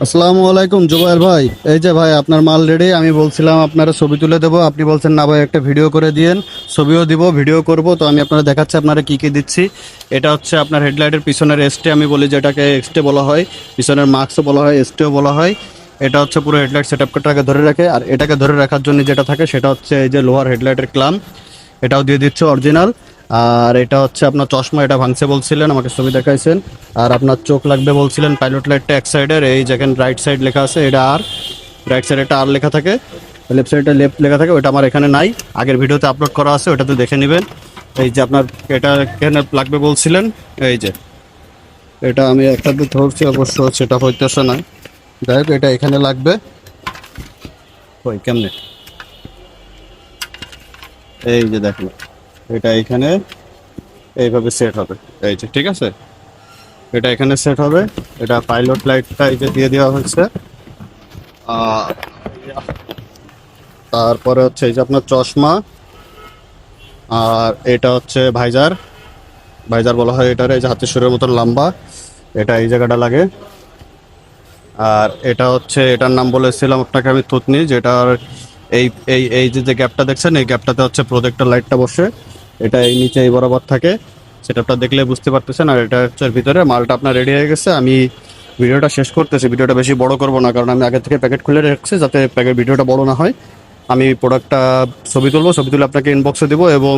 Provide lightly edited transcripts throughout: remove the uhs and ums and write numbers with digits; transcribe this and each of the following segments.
আসসালামু আলাইকুম জুবাইর ভাই। এই যে ভাই আপনার মাল রেডি। আমি বলছিলাম আপনারা ছবি তুলে দেবো, আপনি বলছেন না ভাই একটা ভিডিও করে দিয়েন। ছবিও দিব, ভিডিও করব। তো আমি আপনারা দেখাচ্ছি আপনারা কি কি দিচ্ছি। এটা হচ্ছে আপনার হেডলাইটের পিছনের এসটে, আমি বলি যেটাকে এক্সটে বলা হয়, পিছনের মাস্কও বলা হয়, এসটেও বলা হয়। এটা হচ্ছে পুরো হেডলাইট সেট আপটাকে ধরে রাখে। আর এটাকে ধরে রাখার জন্য যেটা থাকে সেটা হচ্ছে এই যে লোহার হেডলাইটের ক্লাম, এটাও দিয়ে দিচ্ছে অরিজিনাল। আর এটা হচ্ছে আপনার চশমা, এটা ভাঙছে বলছিলেন, আমাকে ছবি দেখাইছেন। আর আপনার চোখ লাগবে বলছিলেন, পাইলট লাইটটা এক সাইডের, এই যেখানে রাইট সাইড লেখা আছে এটা আর, রাইট সাইডে একটা আর লেখা থাকে, লেফট সাইডে লেফট লেখা থাকে, ওটা আমার এখানে নাই, আগের ভিডিওতে আপলোড করা আছে, ওটাতে দেখে নেবেন। এই যে আপনার এটা এখানে লাগবে বলছিলেন, এই যে এটা আমি একটাতে ধরছি, অবশ্য সেটা হইতেছে না, যাই হোক এটা এখানে লাগবে। ওই কেমনে, এই যে দেখেন এটা এখানে এইভাবে সেট হবে, এই যে ঠিক আছে, এটা এখানে সেট হবে। এটা পাইলট লাইটটা এই যে দিয়ে দেওয়া হয়েছে। আর তারপরে হচ্ছে এই যে আপনার চশমা। আর এটা হচ্ছে ভাইজার, ভাইজার বলা হয় এটার, এই যে হাতের সুরের মতন লম্বা, এটা এই জায়গাটা লাগে। আর এটা হচ্ছে, এটার নাম বলেছিলাম আপনাকে আমি থুতনি, যেটার এই এই এই যে যে গ্যাপটা দেখছেন, এই গ্যাপটাতে হচ্ছে প্রজেক্টর লাইটটা বসে, এটা এই নিচে এই বরাবর থাকে। সেটাটা দেখলে বুঝতে পারতেছেন। আর এটা হচ্ছে এর ভিতরে মালটা আপনার রেডি হয়ে গেছে। আমি ভিডিওটা শেষ করতেছি, ভিডিওটা বেশি বড় করব না, কারণ আমি আগে থেকে প্যাকেট খুলে রাখছি যাতে প্যাকেট ভিডিওটা বড় না হয়। আমি প্রোডাক্টটা ছবি তুলবো, ছবি তুলে আপনাকে ইনবক্সে দেবো, এবং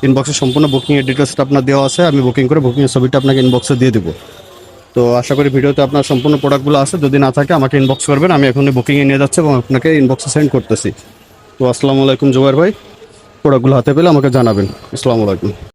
ইনবক্সে সম্পূর্ণ বুকিংয়ের ডিটেলসটা আপনার দেওয়া আছে, আমি বুকিং করে বুকিংয়ের ছবিটা আপনাকে ইনবক্সে দিয়ে দেবো। তো আশা করি ভিডিওতে আপনার সম্পূর্ণ প্রোডাক্টগুলো আছে, যদি না থাকে আমাকে ইনবক্স করবেন, আমি এখনই বুকিংয়ে নিয়ে যাচ্ছি এবং আপনাকে ইনবক্সে সেন্ড করতেছি। তো আসসালামু আলাইকুম জুবাইর ভাই, প্রোডাক্টগুলো হাতে পেলে আমাকে জানাবেন। আসসালামু আলাইকুম।